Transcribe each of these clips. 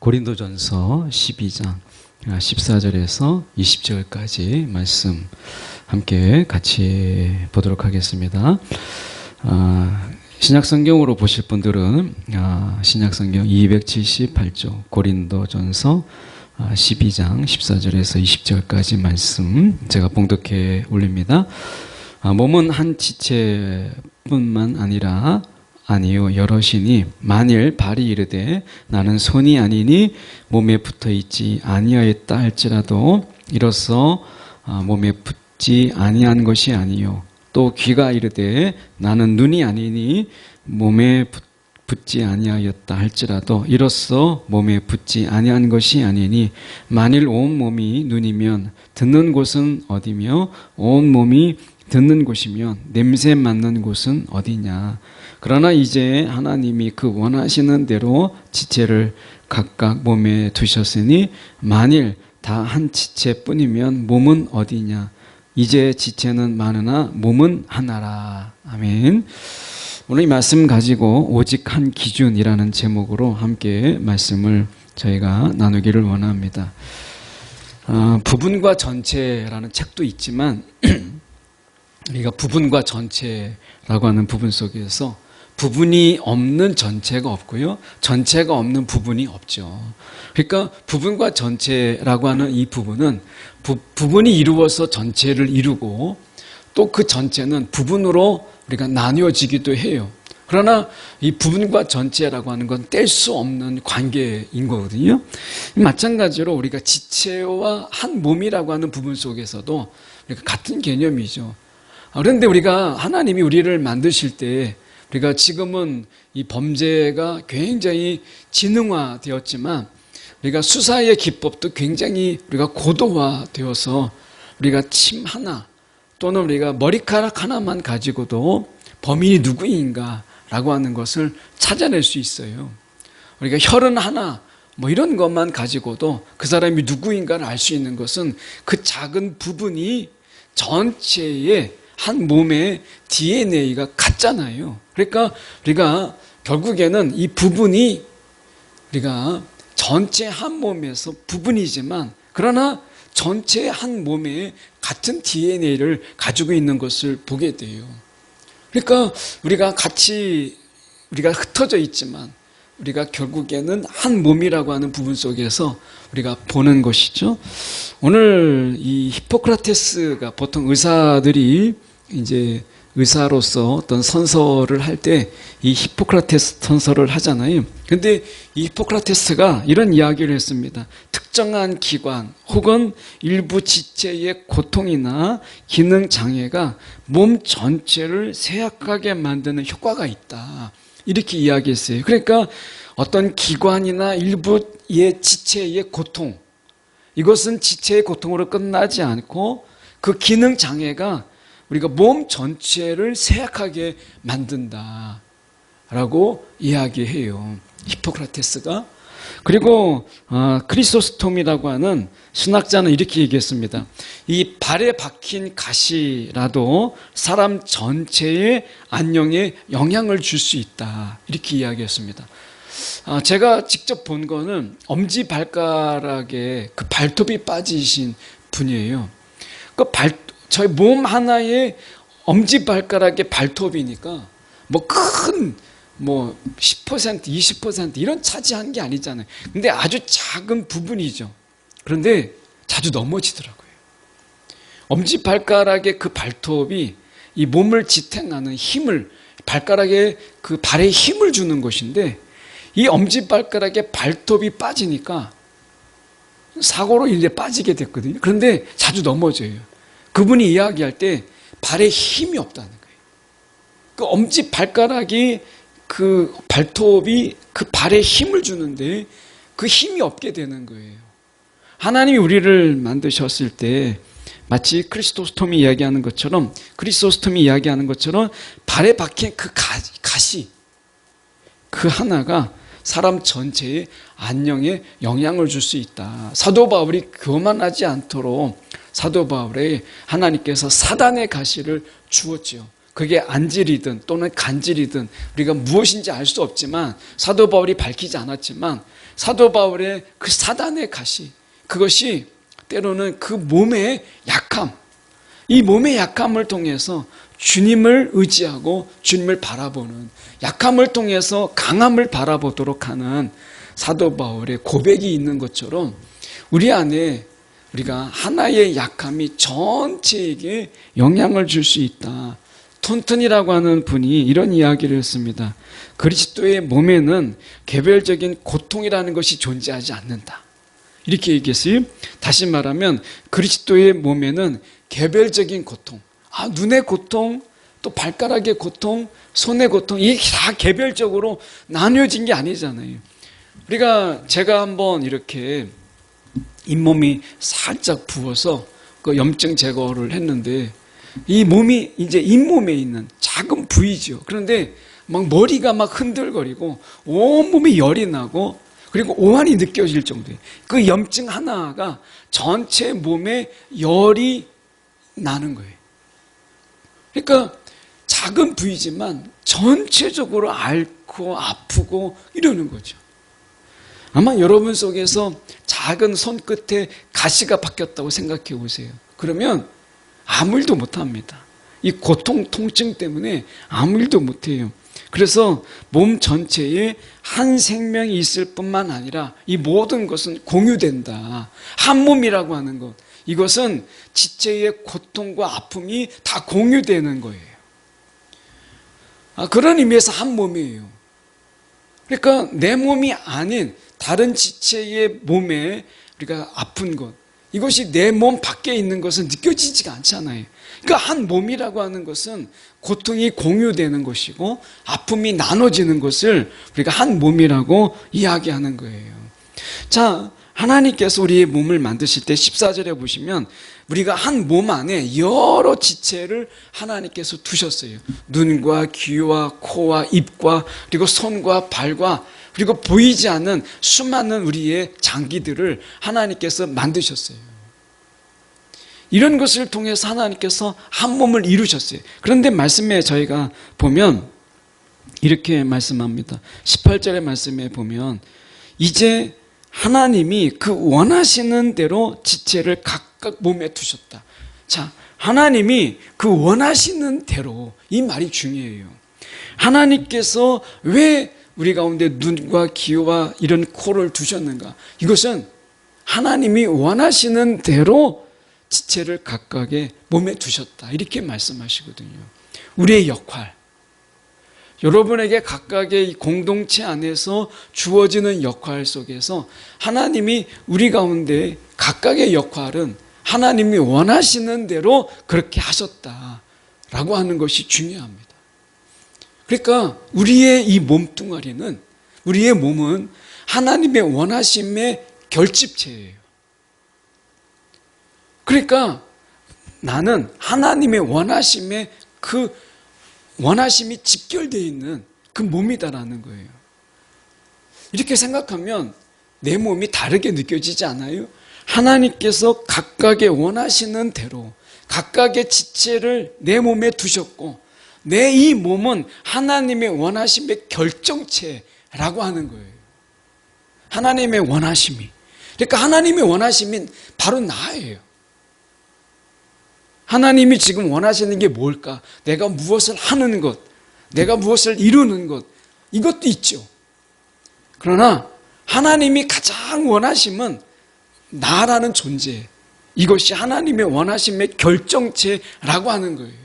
고린도전서 12장 14절에서 20절까지 말씀 함께 같이 보도록 하겠습니다. 신약성경으로 보실 분들은 신약성경 278조 고린도전서 12장 14절에서 20절까지 말씀 제가 봉독해 올립니다. 몸은 한 지체뿐만 아니요 여럿이니 만일 발이 이르되 나는 손이 아니니 몸에 붙어있지 아니하였다 할지라도 이로써 몸에 붙지 아니한 것이 아니요 또 귀가 이르되 나는 눈이 아니니 몸에 붙지 아니하였다 할지라도 이로써 몸에 붙지 아니한 것이 아니니 만일 온 몸이 눈이면 듣는 곳은 어디며 온 몸이 듣는 곳이면 냄새 맡는 곳은 어디냐. 그러나 이제 하나님이 그 원하시는 대로 지체를 각각 몸에 두셨으니 만일 다 한 지체뿐이면 몸은 어디냐. 이제 지체는 많으나 몸은 하나라. 아멘. 오늘 이 말씀 가지고 오직 한 기준이라는 제목으로 함께 말씀을 저희가 나누기를 원합니다. 부분과 전체라는 책도 있지만 우리가 부분과 전체라고 하는 부분 속에서 부분이 없는 전체가 없고요. 전체가 없는 부분이 없죠. 그러니까 부분과 전체라고 하는 이 부분은 부분이 이루어서 전체를 이루고 또 그 전체는 부분으로 우리가 나뉘어지기도 해요. 그러나 이 부분과 전체라고 하는 건 뗄 수 없는 관계인 거거든요. 마찬가지로 우리가 지체와 한 몸이라고 하는 부분 속에서도 우리가 같은 개념이죠. 그런데 우리가 하나님이 우리를 만드실 때 우리가 지금은 이 범죄가 굉장히 지능화되었지만 우리가 수사의 기법도 굉장히 우리가 고도화되어서 우리가 침 하나 또는 우리가 머리카락 하나만 가지고도 범인이 누구인가라고 하는 것을 찾아낼 수 있어요. 우리가 혈흔 하나 이런 것만 가지고도 그 사람이 누구인가를 알 수 있는 것은 그 작은 부분이 전체의 한 몸의 DNA가 같잖아요. 그러니까 우리가 결국에는 이 부분이 우리가 전체 한 몸에서 부분이지만 그러나 전체 한 몸에 같은 DNA를 가지고 있는 것을 보게 돼요. 그러니까 우리가 흩어져 있지만 우리가 결국에는 한 몸이라고 하는 부분 속에서 우리가 보는 것이죠. 오늘 이 히포크라테스가 보통 의사들이 이제 의사로서 어떤 선서를 할 때 이 히포크라테스 선서를 하잖아요. 근데 이 히포크라테스가 이런 이야기를 했습니다. 특정한 기관 혹은 일부 지체의 고통이나 기능 장애가 몸 전체를 쇠약하게 만드는 효과가 있다. 이렇게 이야기했어요. 그러니까 어떤 기관이나 일부의 지체의 고통, 이것은 지체의 고통으로 끝나지 않고 그 기능 장애가 우리가 몸 전체를 쇠약하게 만든다라고 이야기해요. 히포크라테스가. 그리고 크리소스톰이라고 하는 신학자는 이렇게 얘기했습니다. 이 발에 박힌 가시라도 사람 전체의 안녕에 영향을 줄 수 있다. 이렇게 이야기했습니다. 제가 직접 본 거는 엄지발가락에 그 발톱이 빠지신 분이에요. 저희 몸 하나에 엄지발가락의 발톱이니까 큰 10%, 20% 이런 차지한 게 아니잖아요. 근데 아주 작은 부분이죠. 그런데 자주 넘어지더라고요. 엄지발가락의 그 발톱이 이 몸을 지탱하는 힘을, 발가락에 그 발에 힘을 주는 것인데 이 엄지발가락의 발톱이 빠지니까 사고로 인해 빠지게 됐거든요. 그런데 자주 넘어져요. 그분이 이야기할 때 발에 힘이 없다는 거예요. 그 엄지발가락이 그 발톱이 그 발에 힘을 주는데 그 힘이 없게 되는 거예요. 하나님이 우리를 만드셨을 때 마치 크리소스톰이 이야기하는 것처럼 발에 박힌 그 가시 그 하나가 사람 전체의 안녕에 영향을 줄 수 있다. 사도 바울이 교만하지 않도록 사도 바울에 하나님께서 사단의 가시를 주었지요. 그게 안질이든 또는 간질이든 우리가 무엇인지 알 수 없지만 사도 바울이 밝히지 않았지만 사도 바울의 그 사단의 가시, 그것이 때로는 그 몸의 약함, 이 몸의 약함을 통해서 주님을 의지하고 주님을 바라보는, 약함을 통해서 강함을 바라보도록 하는 사도 바울의 고백이 있는 것처럼 우리 안에 우리가 하나의 약함이 전체에게 영향을 줄 수 있다. 톤튼이라고 하는 분이 이런 이야기를 했습니다. 그리스도의 몸에는 개별적인 고통이라는 것이 존재하지 않는다. 이렇게 얘기했어요. 다시 말하면 그리스도의 몸에는 개별적인 고통, 눈의 고통, 또 발가락의 고통, 손의 고통, 이게 다 개별적으로 나뉘어진 게 아니잖아요. 제가 한번 이렇게 잇몸이 살짝 부어서 그 염증 제거를 했는데, 이 몸이 이제 잇몸에 있는 작은 부위죠. 그런데 막 머리가 막 흔들거리고 온몸이 열이 나고 그리고 오한이 느껴질 정도예요. 그 염증 하나가 전체 몸에 열이 나는 거예요. 그러니까 작은 부위지만 전체적으로 앓고 아프고 이러는 거죠. 아마 여러분 속에서 작은 손끝에 가시가 박혔다고 생각해 보세요. 그러면 아무 일도 못합니다. 이 고통, 통증 때문에 아무 일도 못해요. 그래서 몸 전체에 한 생명이 있을 뿐만 아니라 이 모든 것은 공유된다. 한 몸이라고 하는 것, 이것은 지체의 고통과 아픔이 다 공유되는 거예요. 그런 의미에서 한 몸이에요. 그러니까 내 몸이 아닌 다른 지체의 몸에 우리가 아픈 것, 이것이 내 몸 밖에 있는 것은 느껴지지가 않잖아요. 그러니까 한 몸이라고 하는 것은 고통이 공유되는 것이고 아픔이 나눠지는 것을 우리가 한 몸이라고 이야기하는 거예요. 자, 하나님께서 우리의 몸을 만드실 때 14절에 보시면 우리가 한 몸 안에 여러 지체를 하나님께서 두셨어요. 눈과 귀와 코와 입과 그리고 손과 발과 그리고 보이지 않는 수많은 우리의 장기들을 하나님께서 만드셨어요. 이런 것을 통해서 하나님께서 한 몸을 이루셨어요. 그런데 말씀에 저희가 보면 이렇게 말씀합니다. 18절의 말씀에 보면 이제 하나님이 그 원하시는 대로 지체를 각각 몸에 두셨다. 자, 하나님이 그 원하시는 대로, 이 말이 중요해요. 하나님께서 왜 우리 가운데 눈과 귀와 이런 코를 두셨는가? 이것은 하나님이 원하시는 대로 지체를 각각의 몸에 두셨다. 이렇게 말씀하시거든요. 우리의 역할, 여러분에게 각각의 이 공동체 안에서 주어지는 역할 속에서 하나님이 우리 가운데 각각의 역할은 하나님이 원하시는 대로 그렇게 하셨다라고 하는 것이 중요합니다. 그러니까 우리의 이 몸뚱아리는, 우리의 몸은 하나님의 원하심의 결집체예요. 그러니까 나는 하나님의 원하심에 그 원하심이 집결되어 있는 그 몸이다라는 거예요. 이렇게 생각하면 내 몸이 다르게 느껴지지 않아요? 하나님께서 각각의 원하시는 대로 각각의 지체를 내 몸에 두셨고 내 이 몸은 하나님의 원하심의 결정체라고 하는 거예요. 하나님의 원하심이. 그러니까 하나님의 원하심이 바로 나예요. 하나님이 지금 원하시는 게 뭘까? 내가 무엇을 하는 것, 내가 무엇을 이루는 것, 이것도 있죠. 그러나 하나님이 가장 원하심은 나라는 존재, 이것이 하나님의 원하심의 결정체라고 하는 거예요.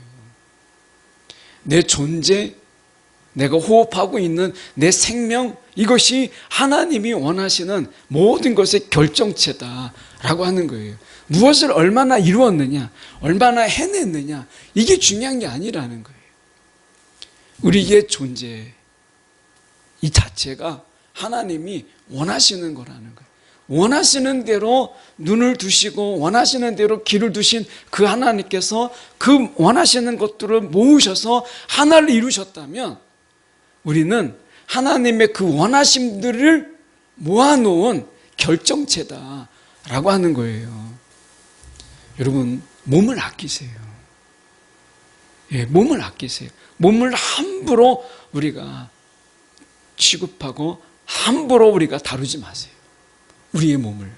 내 존재, 내가 호흡하고 있는 내 생명, 이것이 하나님이 원하시는 모든 것의 결정체다라고 하는 거예요. 무엇을 얼마나 이루었느냐, 얼마나 해냈느냐, 이게 중요한 게 아니라는 거예요. 우리의 존재, 이 자체가 하나님이 원하시는 거라는 거예요. 원하시는 대로 눈을 두시고 원하시는 대로 귀를 두신 그 하나님께서 그 원하시는 것들을 모으셔서 하나를 이루셨다면 우리는 하나님의 그 원하심들을 모아놓은 결정체다라고 하는 거예요. 여러분, 몸을 아끼세요. 예, 몸을 아끼세요. 몸을 함부로 우리가 취급하고 함부로 우리가 다루지 마세요. 우리의 몸을.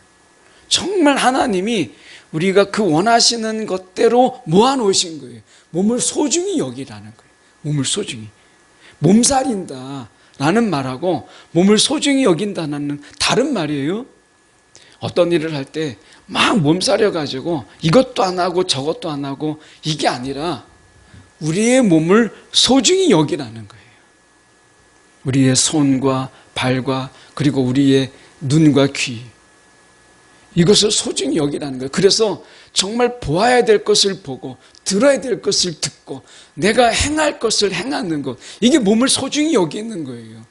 정말 하나님이 우리가 그 원하시는 것대로 모아놓으신 거예요. 몸을 소중히 여기라는 거예요. 몸을 소중히. 몸살인다 라는 말하고 몸을 소중히 여긴다는 다른 말이에요. 어떤 일을 할 때 막 몸살여가지고 이것도 안 하고 저것도 안 하고 이게 아니라 우리의 몸을 소중히 여기라는 거예요. 우리의 손과 발과 그리고 우리의 눈과 귀, 이것을 소중히 여기라는 거예요. 그래서 정말 보아야 될 것을 보고 들어야 될 것을 듣고 내가 행할 것을 행하는 것, 이게 몸을 소중히 여기는 거예요.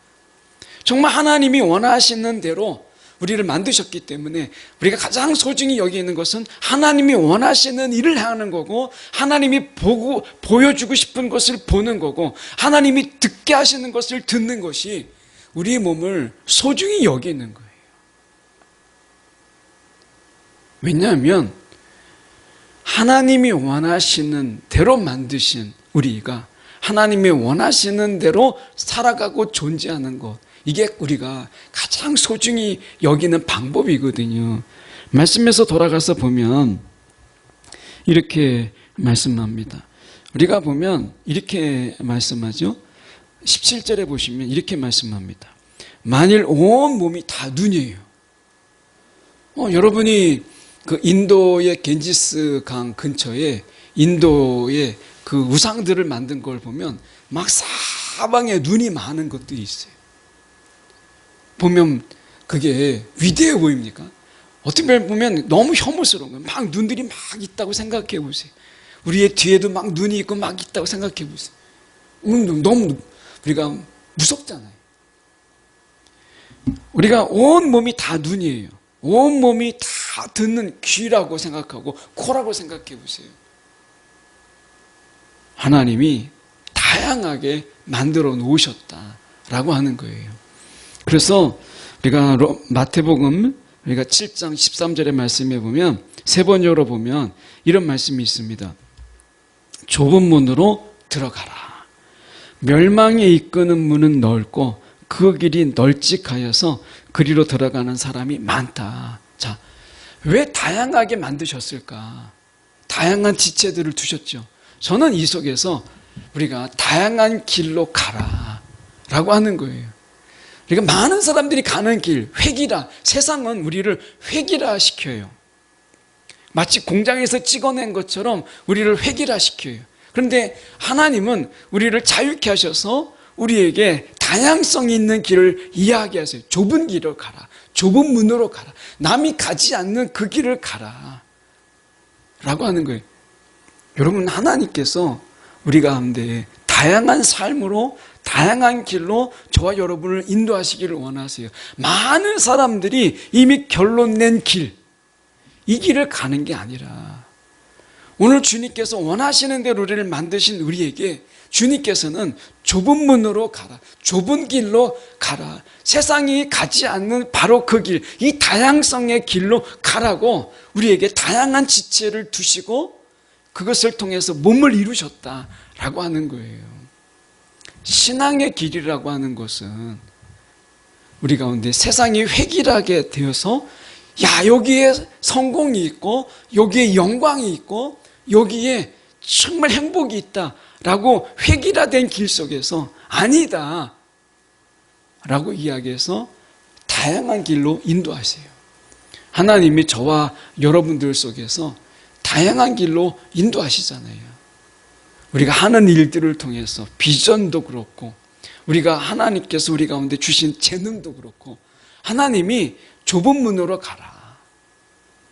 정말 하나님이 원하시는 대로 우리를 만드셨기 때문에 우리가 가장 소중히 여기는 것은 하나님이 원하시는 일을 하는 거고, 하나님이 보여주고 싶은 것을 보는 거고, 하나님이 듣게 하시는 것을 듣는 것이 우리의 몸을 소중히 여기는 거예요. 왜냐하면 하나님이 원하시는 대로 만드신 우리가 하나님이 원하시는 대로 살아가고 존재하는 것, 이게 우리가 가장 소중히 여기는 방법이거든요. 말씀에서 돌아가서 보면 이렇게 말씀합니다. 우리가 보면 이렇게 말씀하죠. 17절에 보시면 이렇게 말씀합니다. 만일 온 몸이 다 눈이에요. 여러분이 그 인도의 겐지스 강 근처에 인도의 그 우상들을 만든 걸 보면 막 사방에 눈이 많은 것들이 있어요. 보면 그게 위대해 보입니까? 어떻게 보면 너무 혐오스러운 거예요. 막 눈들이 막 있다고 생각해 보세요. 우리의 뒤에도 막 눈이 있고 막 있다고 생각해 보세요. 너무 우리가 무섭잖아요. 우리가 온 몸이 다 눈이에요. 온 몸이 다 듣는 귀라고 생각하고 코라고 생각해 보세요. 하나님이 다양하게 만들어 놓으셨다라고 하는 거예요. 그래서 우리가 마태복음 우리가 7장 13절의 말씀에 보면 세 번역으로 보면 이런 말씀이 있습니다. 좁은 문으로 들어가라. 멸망에 이끄는 문은 넓고 그 길이 널찍하여서 그리로 들어가는 사람이 많다. 자, 왜 다양하게 만드셨을까? 다양한 지체들을 두셨죠. 저는 이 속에서 우리가 다양한 길로 가라 라고 하는 거예요. 그러니까 많은 사람들이 가는 길, 획일화, 세상은 우리를 획일화 시켜요. 마치 공장에서 찍어낸 것처럼 우리를 획일화 시켜요. 그런데 하나님은 우리를 자유케 하셔서 우리에게 다양성 있는 길을 이야기하세요. 좁은 길로 가라. 좁은 문으로 가라. 남이 가지 않는 그 길을 가라. 라고 하는 거예요. 여러분, 하나님께서 우리 가운데 다양한 삶으로 다양한 길로 저와 여러분을 인도하시기를 원하세요. 많은 사람들이 이미 결론 낸 길, 이 길을 가는 게 아니라 오늘 주님께서 원하시는 대로 우리를 만드신 우리에게 주님께서는 좁은 문으로 가라, 좁은 길로 가라, 세상이 가지 않는 바로 그 길, 이 다양성의 길로 가라고 우리에게 다양한 지체를 두시고 그것을 통해서 몸을 이루셨다라고 하는 거예요. 신앙의 길이라고 하는 것은 우리 가운데 세상이 획일하게 되어서 야, 여기에 성공이 있고 여기에 영광이 있고 여기에 정말 행복이 있다라고 획일화된 길 속에서 아니다 라고 이야기해서 다양한 길로 인도하세요. 하나님이 저와 여러분들 속에서 다양한 길로 인도하시잖아요. 우리가 하는 일들을 통해서 비전도 그렇고 우리가 하나님께서 우리 가운데 주신 재능도 그렇고 하나님이 좁은 문으로 가라.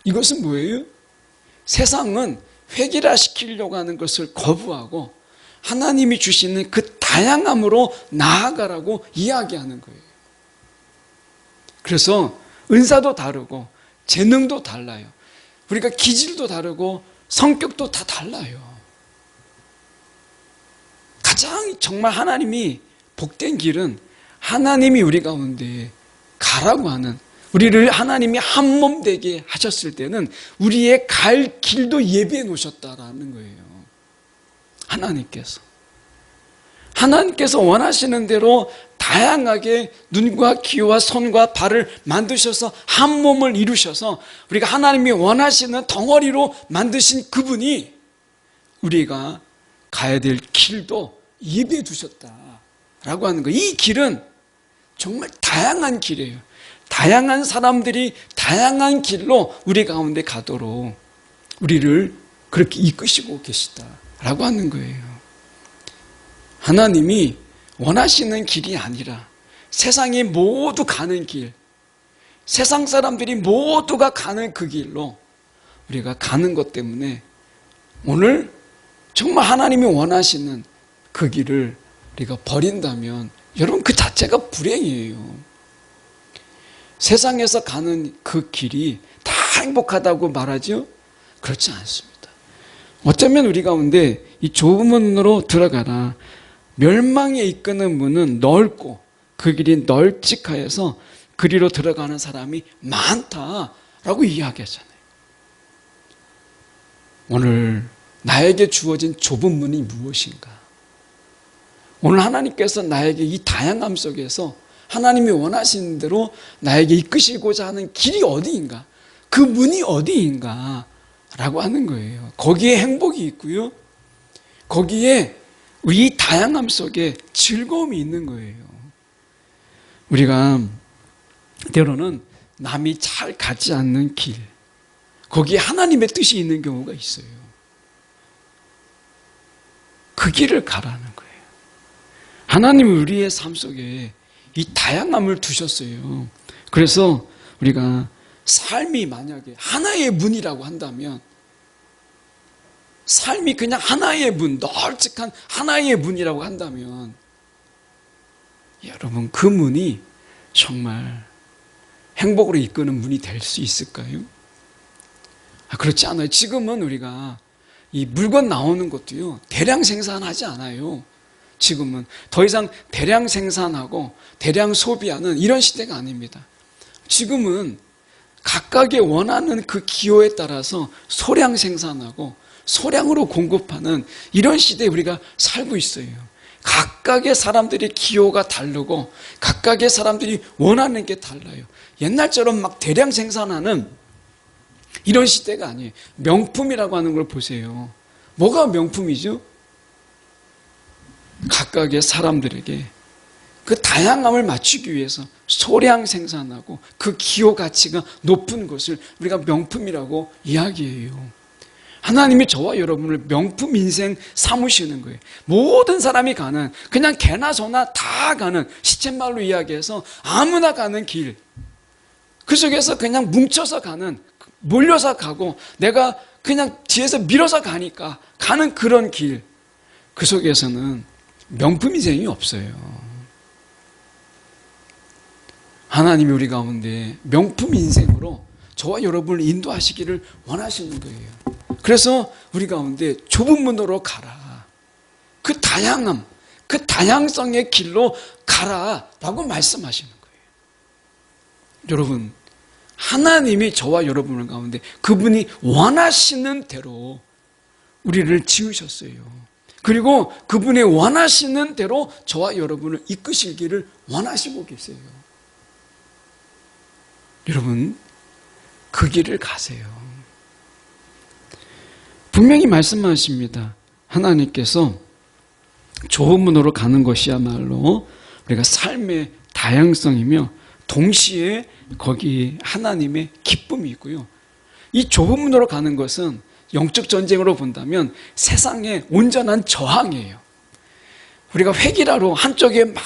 이것은 뭐예요? 세상은 획일화시키려고 하는 것을 거부하고 하나님이 주시는 그 다양함으로 나아가라고 이야기하는 거예요. 그래서 은사도 다르고 재능도 달라요. 우리가 기질도 다르고 성격도 다 달라요. 가장 정말 하나님이 복된 길은 하나님이 우리 가운데 가라고 하는, 우리를 하나님이 한 몸 되게 하셨을 때는 우리의 갈 길도 예비해 놓으셨다라는 거예요. 하나님께서 원하시는 대로 다양하게 눈과 귀와 손과 발을 만드셔서 한 몸을 이루셔서 우리가 하나님이 원하시는 덩어리로 만드신 그분이 우리가 가야 될 길도 예비해 두셨다라고 하는 거예요. 이 길은 정말 다양한 길이에요. 다양한 사람들이 다양한 길로 우리 가운데 가도록 우리를 그렇게 이끄시고 계시다라고 하는 거예요. 하나님이 원하시는 길이 아니라 세상이 모두 가는 길, 세상 사람들이 모두가 가는 그 길로 우리가 가는 것 때문에 오늘 정말 하나님이 원하시는 그 길을 우리가 버린다면 여러분 그 자체가 불행이에요. 세상에서 가는 그 길이 다 행복하다고 말하죠? 그렇지 않습니다. 어쩌면 우리 가운데 이 좁은 문으로 들어가라. 멸망에 이끄는 문은 넓고 그 길이 널찍하여서 그리로 들어가는 사람이 많다라고 이야기하잖아요. 오늘 나에게 주어진 좁은 문이 무엇인가? 오늘 하나님께서 나에게 이 다양함 속에서 하나님이 원하시는 대로 나에게 이끄시고자 하는 길이 어디인가? 그 문이 어디인가? 라고 하는 거예요. 거기에 행복이 있고요. 거기에 이 다양함 속에 즐거움이 있는 거예요. 우리가 때로는 남이 잘 가지 않는 길, 거기에 하나님의 뜻이 있는 경우가 있어요. 그 길을 가라는 거예요. 하나님은 우리의 삶 속에 이 다양함을 두셨어요. 그래서 우리가 삶이 만약에 하나의 문이라고 한다면, 삶이 그냥 하나의 문, 널찍한 하나의 문이라고 한다면 여러분 그 문이 정말 행복으로 이끄는 문이 될 수 있을까요? 그렇지 않아요. 지금은 우리가 이 물건 나오는 것도요, 대량 생산하지 않아요. 지금은 더 이상 대량 생산하고 대량 소비하는 이런 시대가 아닙니다. 지금은 각각의 원하는 그 기호에 따라서 소량 생산하고 소량으로 공급하는 이런 시대에 우리가 살고 있어요. 각각의 사람들의 기호가 다르고 각각의 사람들이 원하는 게 달라요. 옛날처럼 막 대량 생산하는 이런 시대가 아니에요. 명품이라고 하는 걸 보세요. 뭐가 명품이죠? 각각의 사람들에게 그 다양함을 맞추기 위해서 소량 생산하고 그 기호 가치가 높은 것을 우리가 명품이라고 이야기해요. 하나님이 저와 여러분을 명품 인생 삼으시는 거예요. 모든 사람이 가는, 그냥 개나 소나 다 가는, 시쳇말로 이야기해서 아무나 가는 길, 그 속에서 그냥 뭉쳐서 가는, 몰려서 가고 내가 그냥 뒤에서 밀어서 가니까 가는 그런 길, 그 속에서는 명품 인생이 없어요. 하나님이 우리 가운데 명품 인생으로 저와 여러분을 인도하시기를 원하시는 거예요. 그래서 우리 가운데 좁은 문으로 가라. 그 다양함, 그 다양성의 길로 가라라고 말씀하시는 거예요. 여러분, 하나님이 저와 여러분을 가운데 그분이 원하시는 대로 우리를 지으셨어요. 그리고 그분이 원하시는 대로 저와 여러분을 이끄시기를 원하시고 계세요. 여러분, 그 길을 가세요. 분명히 말씀하십니다. 하나님께서 좁은 문으로 가는 것이야말로 우리가 삶의 다양성이며 동시에 거기 하나님의 기쁨이 있고요. 이 좁은 문으로 가는 것은 영적 전쟁으로 본다면 세상의 온전한 저항이에요. 우리가 획일하로 한쪽에 막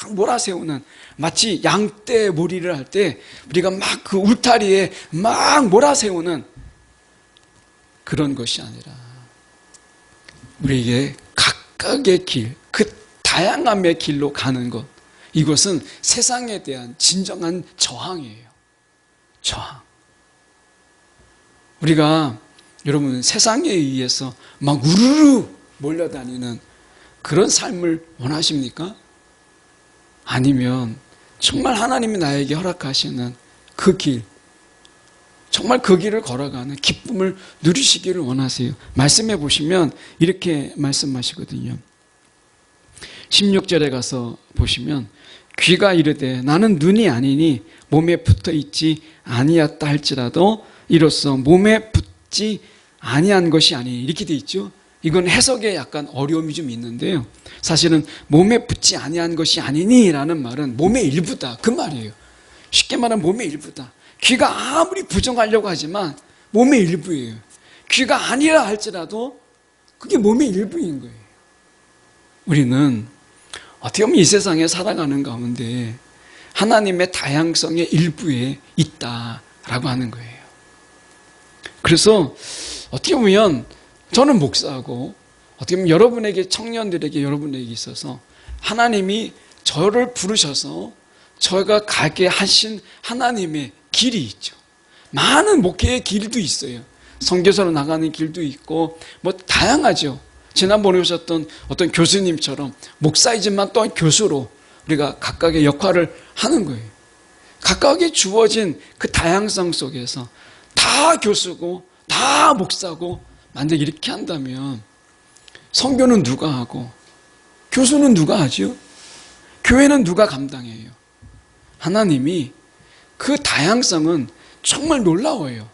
몰아세우는, 마치 양떼 몰이를 할 때 우리가 막 그 울타리에 막 몰아세우는 그런 것이 아니라 우리에게 각각의 길, 그 다양함의 길로 가는 것, 이것은 세상에 대한 진정한 저항이에요. 저항. 우리가 여러분 세상에 의해서 막 우르르 몰려다니는 그런 삶을 원하십니까? 아니면 정말 하나님이 나에게 허락하시는 그 길, 정말 그 길을 걸어가는 기쁨을 누리시기를 원하세요. 말씀해 보시면 이렇게 말씀하시거든요. 16절에 가서 보시면 귀가 이르되 나는 눈이 아니니 몸에 붙어 있지 아니었다 할지라도 이로써 몸에 붙지 아니한 것이 아니니 이렇게 돼 있죠. 이건 해석에 약간 어려움이 좀 있는데요. 사실은 몸에 붙지 아니한 것이 아니니라는 말은 몸의 일부다 그 말이에요. 쉽게 말하면 몸의 일부다. 귀가 아무리 부정하려고 하지만 몸의 일부예요. 귀가 아니라 할지라도 그게 몸의 일부인 거예요. 우리는 어떻게 보면 이 세상에 살아가는 가운데 하나님의 다양성의 일부에 있다라고 하는 거예요. 그래서 어떻게 보면 저는 목사하고 어떻게 보면 여러분에게 청년들에게 여러분에게 있어서 하나님이 저를 부르셔서 저가 가게 하신 하나님의 길이 있죠. 많은 목회의 길도 있어요. 선교사로 나가는 길도 있고 뭐 다양하죠. 지난번에 오셨던 어떤 교수님처럼 목사이지만 또한 교수로 우리가 각각의 역할을 하는 거예요. 각각에 주어진 그 다양성 속에서 다 교수고 다 목사고 만약 이렇게 한다면 선교는 누가 하고 교수는 누가 하죠? 교회는 누가 감당해요? 하나님이 그 다양성은 정말 놀라워요.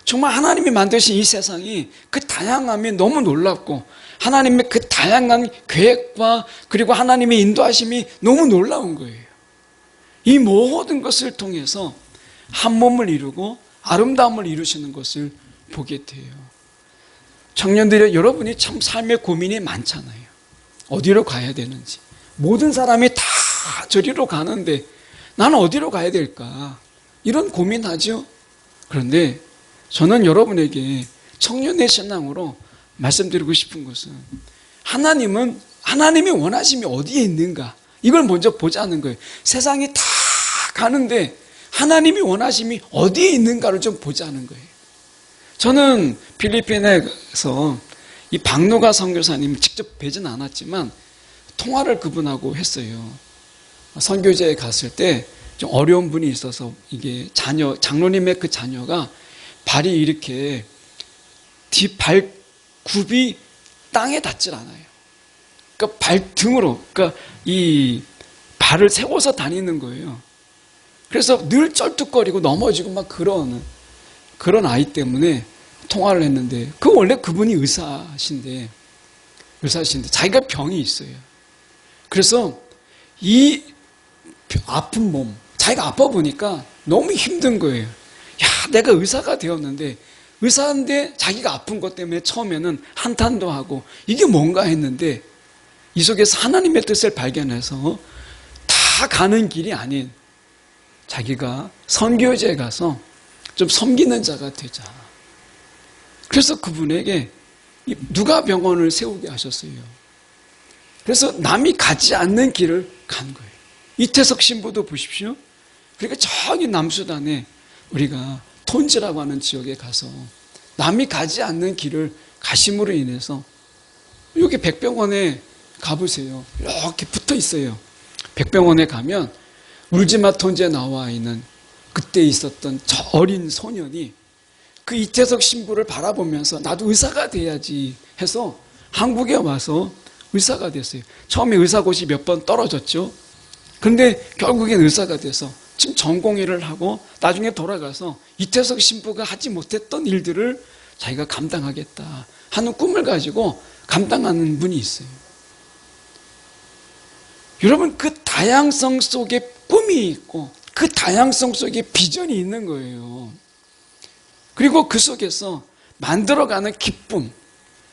정말 하나님이 만드신 이 세상이 그 다양함이 너무 놀랍고 하나님의 그 다양한 계획과 그리고 하나님의 인도하심이 너무 놀라운 거예요. 이 모든 것을 통해서 한 몸을 이루고 아름다움을 이루시는 것을 보게 돼요. 청년들이 여러분이 참 삶의 고민이 많잖아요. 어디로 가야 되는지. 모든 사람이 다 저리로 가는데 나는 어디로 가야 될까? 이런 고민하죠. 그런데 저는 여러분에게 청년의 신앙으로 말씀드리고 싶은 것은 하나님이 원하심이 어디에 있는가? 이걸 먼저 보자는 거예요. 세상이 다 가는데 하나님이 원하심이 어디에 있는가를 좀 보자는 거예요. 저는 필리핀에서 이 박노가 선교사님 직접 뵈진 않았지만 통화를 그분하고 했어요. 선교제에 갔을 때 좀 어려운 분이 있어서 이게 장로님의 그 자녀가 발이 이렇게 발굽이 땅에 닿질 않아요. 그러니까 발등으로, 그러니까 이 발을 세워서 다니는 거예요. 그래서 늘 쩔뚝거리고 넘어지고 막 그런 아이 때문에 통화를 했는데 원래 그분이 의사신데 자기가 병이 있어요. 그래서 이 아픈 몸, 자기가 아파 보니까 너무 힘든 거예요. 야, 내가 의사가 되었는데 의사인데 자기가 아픈 것 때문에 처음에는 한탄도 하고 이게 뭔가 했는데 이 속에서 하나님의 뜻을 발견해서 다 가는 길이 아닌 자기가 선교제에 가서 좀 섬기는 자가 되자. 그래서 그분에게 누가 병원을 세우게 하셨어요. 그래서 남이 가지 않는 길을 간 거예요. 이태석 신부도 보십시오. 그러니까 저기 남수단에 우리가 톤지라고 하는 지역에 가서 남이 가지 않는 길을 가심으로 인해서 여기 백병원에 가보세요. 이렇게 붙어 있어요. 백병원에 가면 울지마 톤지에 나와 있는 그때 있었던 저 어린 소년이 그 이태석 신부를 바라보면서 나도 의사가 돼야지 해서 한국에 와서 의사가 됐어요. 처음에 의사고시 몇 번 떨어졌죠. 그런데 결국엔 의사가 돼서 지금 전공의를 하고 나중에 돌아가서 이태석 신부가 하지 못했던 일들을 자기가 감당하겠다 하는 꿈을 가지고 감당하는 분이 있어요. 여러분, 그 다양성 속에 꿈이 있고 그 다양성 속에 비전이 있는 거예요. 그리고 그 속에서 만들어가는 기쁨,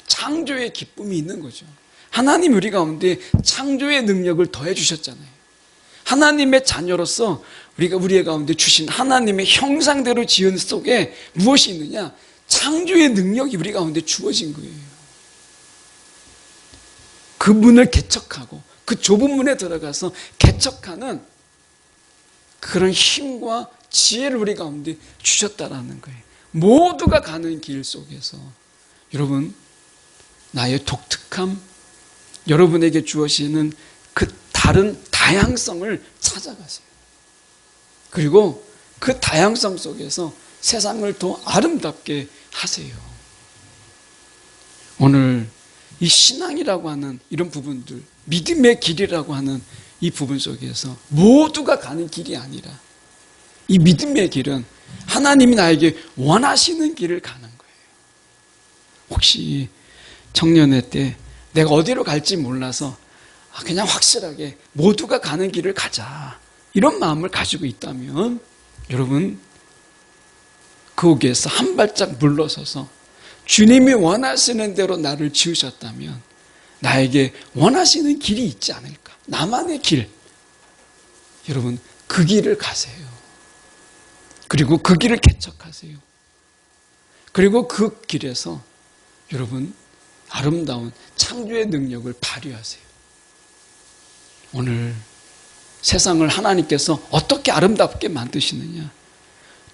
창조의 기쁨이 있는 거죠. 하나님 우리 가운데 창조의 능력을 더해 주셨잖아요. 하나님의 자녀로서 우리가 우리의 가운데 주신 하나님의 형상대로 지은 속에 무엇이 있느냐? 창조의 능력이 우리 가운데 주어진 거예요. 그 문을 개척하고 그 좁은 문에 들어가서 개척하는 그런 힘과 지혜를 우리 가운데 주셨다라는 거예요. 모두가 가는 길 속에서 여러분, 나의 독특함, 여러분에게 주어지는 그 다른 다양성을 찾아가세요. 그리고 그 다양성 속에서 세상을 더 아름답게 하세요. 오늘 이 신앙이라고 하는 이런 부분들, 믿음의 길이라고 하는 이 부분 속에서 모두가 가는 길이 아니라 이 믿음의 길은 하나님이 나에게 원하시는 길을 가는 거예요. 혹시 청년회 때 내가 어디로 갈지 몰라서 그냥 확실하게 모두가 가는 길을 가자, 이런 마음을 가지고 있다면 여러분 거기에서 한 발짝 물러서서 주님이 원하시는 대로 나를 지으셨다면 나에게 원하시는 길이 있지 않을까? 나만의 길. 여러분 그 길을 가세요. 그리고 그 길을 개척하세요. 그리고 그 길에서 여러분 아름다운 창조의 능력을 발휘하세요. 오늘 세상을 하나님께서 어떻게 아름답게 만드시느냐,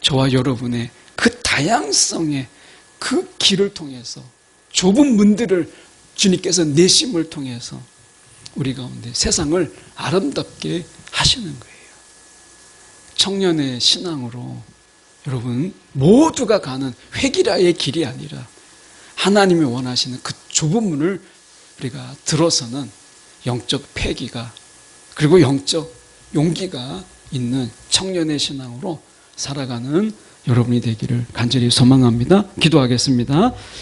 저와 여러분의 그 다양성의 그 길을 통해서, 좁은 문들을 주님께서 내심을 통해서 우리 가운데 세상을 아름답게 하시는 거예요. 청년의 신앙으로 여러분 모두가 가는 회기라의 길이 아니라 하나님이 원하시는 그 좁은 문을 우리가 들어서는 영적 패기가, 그리고 영적 용기가 있는 청년의 신앙으로 살아가는 여러분이 되기를 간절히 소망합니다. 기도하겠습니다.